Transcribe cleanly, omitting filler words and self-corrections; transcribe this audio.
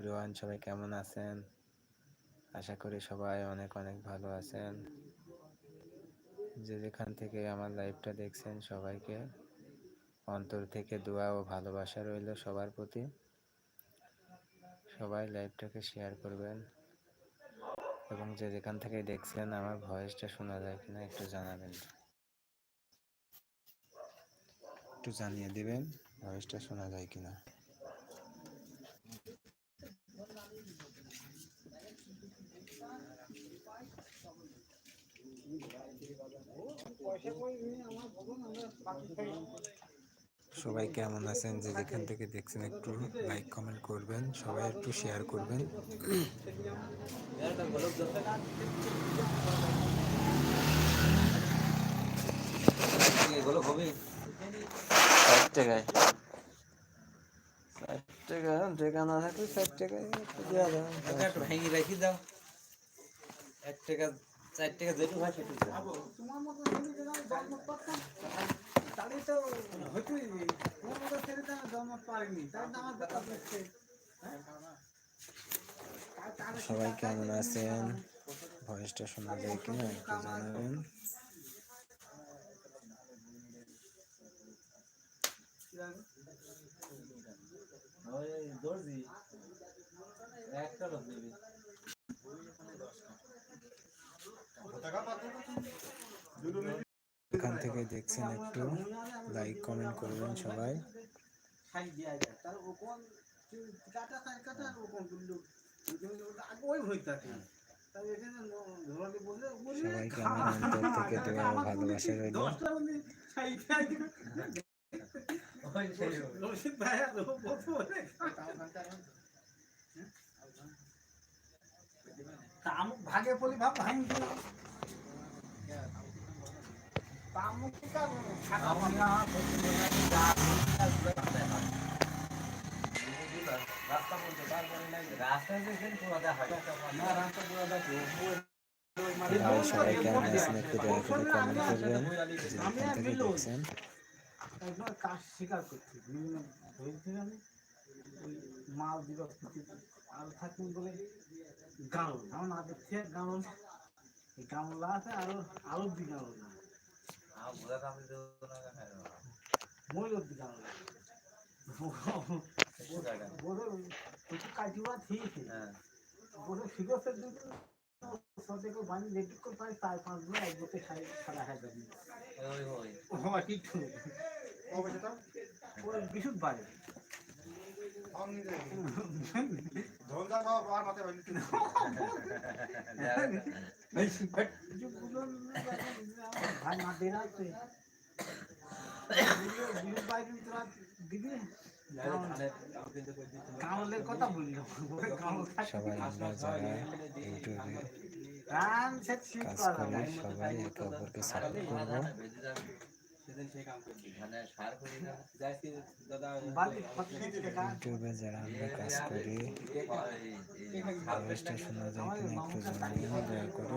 Everyone, সবাই কেমন আছেন? আশা করি সবাই অনেক অনেক ভালো আছেন। যে যেখান থেকে আমার লাইভটা দেখছেন সবাইকে অন্তর থেকে দোয়া ও ভালোবাসা রইল সবার প্রতি। সবাই লাইভটাকে শেয়ার করবেন এবং যে যেখান থেকে দেখছেন আমার ভয়েসটা শোনা যায় কিনা একটু জানাবেন, একটু জানিয়ে দিবেন ভয়েসটা শোনা যায় কিনা। সবাই কেমন আছেন? যে যেখান থেকে দেখছেন একটু লাইক কমেন্ট করবেন, সবাই একটু শেয়ার করবেন। টাকা না থাকলে 60 টাকায় দেওয়া যাবে। একটু ভেঙে রেখে দাও। 1 টাকা 4 টাকা যেটুকু হয় সেটুকু দাও। তোমার মতো জন্ম করতাম তাহলে তো হতোই। তোমার মতো ছেলে তো জন্ম পারিনি, তাই না? আমার কথা বলছে। সবাই কেমন আছেন? ভয়েসটা শোনা যায় কিনা একটু জানাবেন। একটা লোক দেবে। এখান থেকে দেখছেন একটু লাইক কমেন্ট করবেন সবাই। সবাইকে আমার অন্তর থেকে দোয়া ও ভালোবাসা রইল। ভাগে পলি ভাব ভাঙি সবাই কেমন আছেন একটু দয়া করে কমেন্ট করবেন যেখান থেকে দেখছেন। কাজ স্বীকার করছি মাল দিল আর থাকুন বলে গাঁল আমার না দেখছে গাঁল গামলা আছে আরো আরো দি গামলা মই দি গামলা বড় কিছু কাটিবা ঠিক বড় ফিগর দিন সবে को बानी लेट को पाए 4-5 दिन एक बोते सारा है जब ओए होए हो ठीक ओ बेटा वो बिशुद्ध बारे हम नहीं धोंदा ना बाहर मत भाई जो बोलो भाई ना देना तो बिशुद्ध बाई की तरह दिखे কামলের কথা বললো সবাই আমরা যারা ইউটিউবে কাম সেট শিট কাজ করা করি সবাই একে অপরকে সাপোর্ট করবো। ইউটিউবে যারা আমরা কাজ করি ভয়েসটা শোনা যায় কিনা একটু জানিয়ে দয়া করে।